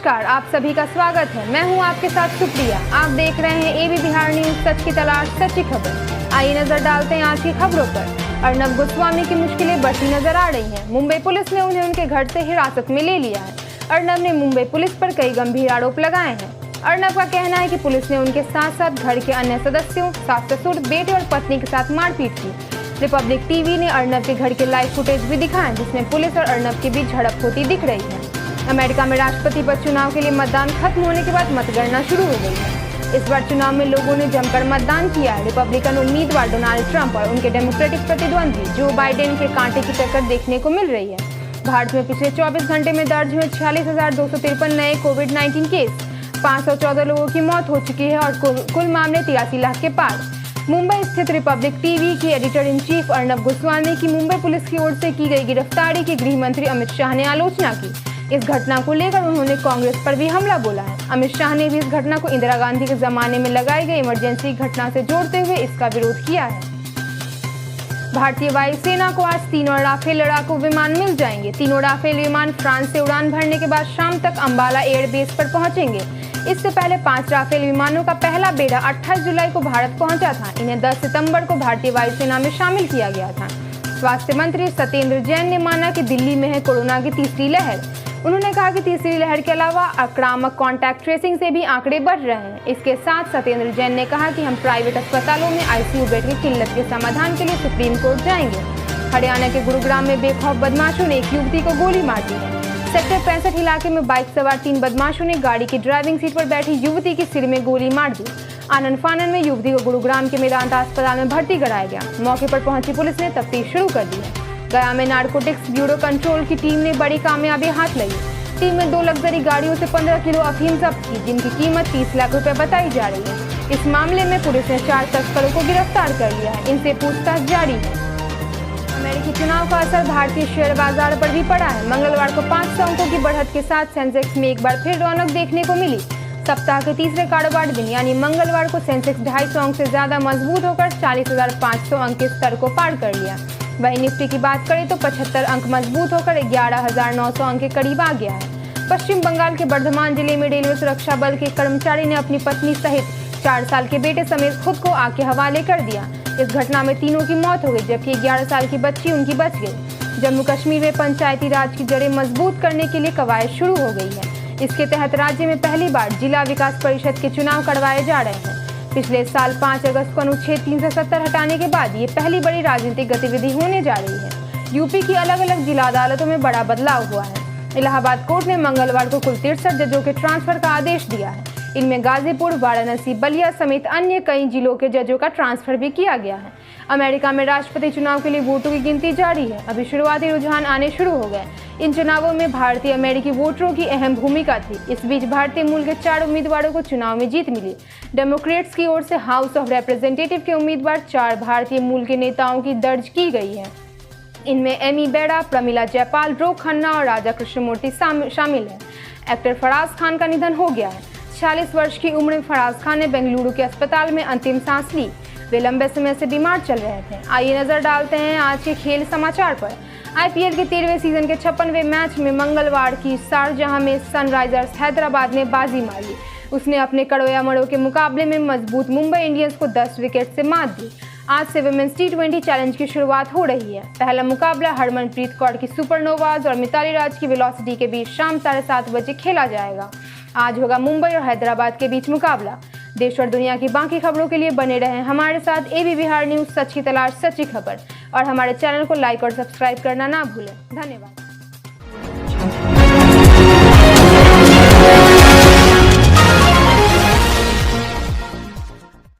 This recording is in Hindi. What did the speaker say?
नमस्कार, आप सभी का स्वागत है। मैं हूं आपके साथ सुप्रिया। आप देख रहे हैं एबी बिहार न्यूज, सच की तलाश सच्ची खबर। आइए नजर डालते हैं आज की खबरों पर। अर्नब गोस्वामी की मुश्किलें बढ़ती नजर आ रही हैं। मुंबई पुलिस ने उन्हें उनके घर से हिरासत में ले लिया है। अर्नब ने मुंबई पुलिस पर कई गंभीर आरोप लगाए हैं। अर्नब का कहना है कि पुलिस ने उनके साथ साथ घर के अन्य सदस्यों, सास ससुर, बेटे और पत्नी के साथ मारपीट की। रिपब्लिक टीवी ने अर्नब के घर के लाइव फुटेज भी दिखाए, जिसमें पुलिस और अर्नब के बीच झड़प होती दिख रही है। अमेरिका में राष्ट्रपति पद चुनाव के लिए मतदान खत्म होने के बाद मतगणना शुरू हो गई है। इस बार चुनाव में लोगों ने जमकर मतदान किया है। रिपब्लिकन उम्मीदवार डोनाल्ड ट्रंप और उनके डेमोक्रेटिक प्रतिद्वंदी जो बाइडेन के कांटे की टक्कर देखने को मिल रही है। भारत में पिछले 24 घंटे में दर्ज हुए 46,253 नए कोविड-19 केस, 514 लोगों की मौत हो चुकी है और कुल मामले 83 लाख के पार। मुंबई स्थित रिपब्लिक टीवी की editor in chief Arnab Goswami की मुंबई पुलिस की ओर से की गई गिरफ्तारी की गृह मंत्री अमित शाह ने आलोचना की। इस घटना को लेकर उन्होंने कांग्रेस पर भी हमला बोला है। अमित शाह ने भी इस घटना को इंदिरा गांधी के जमाने में लगाई गई इमरजेंसी घटना से जोड़ते हुए इसका विरोध किया है। भारतीय वायुसेना को आज 3 और राफेल लड़ाकू विमान मिल जाएंगे। तीनों राफेल विमान फ्रांस से उड़ान भरने के बाद शाम तक अंबाला एयरबेस पर पहुंचेंगे। इससे पहले 5 राफेल विमानों का पहला बेड़ा 28 जुलाई को भारत पहुंचा था। इन्हें 10 सितंबर को भारतीय वायुसेना में शामिल किया गया था। स्वास्थ्य मंत्री सत्येंद्र जैन ने माना कि दिल्ली में है कोरोना की तीसरी लहर। उन्होंने कहा कि तीसरी लहर के अलावा आक्रामक कॉन्टैक्ट ट्रेसिंग से भी आंकड़े बढ़ रहे हैं। इसके साथ सत्येंद्र जैन ने कहा कि हम प्राइवेट अस्पतालों में आईसीयू बेड की किल्लत के समाधान के लिए सुप्रीम कोर्ट जाएंगे। हरियाणा के गुरुग्राम में बेखौफ बदमाशों ने एक युवती को गोली मार दी है। सेक्टर 65 इलाके में बाइक सवार 3 बदमाशों ने गाड़ी की ड्राइविंग सीट पर बैठी युवती के सिर में गोली मार दी। आनन फानन में युवती को गुरुग्राम के मेदांता अस्पताल में भर्ती कराया गया। मौके पर पहुंची पुलिस ने तफ्तीश शुरू कर दी है। गया में नारकोटिक्स ब्यूरो कंट्रोल की टीम ने बड़ी कामयाबी हाथ ली। टीम में 2 लग्जरी गाड़ियों से 15 किलो अफीम जब्त की, जिनकी कीमत 30 लाख रुपए बताई जा रही है। इस मामले में पुलिस ने 4 तस्करों को गिरफ्तार कर लिया है। इनसे पूछताछ जारी है। अमेरिकी चुनाव का असर भारतीय शेयर बाजार पर भी पड़ा है। मंगलवार को 500 अंकों की बढ़त के साथ सेंसेक्स में एक बार फिर रौनक देखने को मिली। सप्ताह के तीसरे कारोबार दिन यानी मंगलवार को सेंसेक्स 250 अंक से ज्यादा मजबूत होकर 40,500 अंक के स्तर को पार कर लिया। वहीं निफ्टी की बात करें तो 75 अंक मजबूत होकर 11,900 अंक के करीब आ गया है। पश्चिम बंगाल के बर्धमान जिले में रेलवे सुरक्षा बल के कर्मचारी ने अपनी पत्नी सहित 4 साल के बेटे समेत खुद को आग के हवाले कर दिया। इस घटना में तीनों की मौत हो गई, जबकि 11 साल की बच्ची उनकी बच गई। जम्मू कश्मीर में पंचायती राज की जड़ें मजबूत करने के लिए कवायद शुरू हो गई है। इसके तहत राज्य में पहली बार जिला विकास परिषद के चुनाव करवाए जा रहे हैं। पिछले साल 5 अगस्त को अनुच्छेद 370 हटाने के बाद ये पहली बड़ी राजनीतिक गतिविधि होने जा रही है। यूपी की अलग अलग जिला अदालतों में बड़ा बदलाव हुआ है। इलाहाबाद कोर्ट ने मंगलवार को कुल 63 जजों के ट्रांसफर का आदेश दिया है। इनमें गाजीपुर, वाराणसी, बलिया समेत अन्य कई जिलों के जजों का ट्रांसफर भी किया गया है। अमेरिका में राष्ट्रपति चुनाव के लिए वोटों की गिनती जारी है। अभी शुरुआती रुझान आने शुरू हो गए। इन चुनावों में भारतीय अमेरिकी वोटरों की अहम भूमिका थी। इस बीच भारतीय मूल के 4 उम्मीदवारों को चुनाव में जीत मिली। डेमोक्रेट्स की ओर से हाउस ऑफ रिप्रेजेंटेटिव के उम्मीदवार 4 भारतीय मूल के नेताओं की दर्ज की गई है। इनमें एमी बेड़ा, प्रमिला जयपाल, रो खन्ना और राजा कृष्णमूर्ति शामिल हैं। एक्टर फराज खान का निधन हो गया है। 46 वर्ष की उम्र में फराज खान ने बेंगलुरु के अस्पताल में अंतिम सांस ली। वे लंबे समय से बीमार चल रहे थे। आइए नजर डालते हैं आज के खेल समाचार पर। आईपीएल के 13वें सीजन के 56वें मैच में मंगलवार की शारजाह में सनराइजर्स हैदराबाद ने बाजी मारी। उसने अपने कड़ोया मड़ो के मुकाबले में मजबूत मुंबई इंडियंस को 10 विकेट से मात दी। आज से वुमेन्स T20 चैलेंज की शुरुआत हो रही है। पहला मुकाबला हरमनप्रीत कौर की सुपरनोवाज और मिताली राज की वेलोसिटी के बीच शाम 7:30 बजे खेला जाएगा। आज होगा मुंबई और हैदराबाद के बीच मुकाबला। देश और दुनिया की बाकी खबरों के लिए बने रहें हमारे साथ। एबी बिहार न्यूज, सच की तलाश सच्ची खबर, और हमारे चैनल को लाइक और सब्सक्राइब करना ना भूलें। धन्यवाद।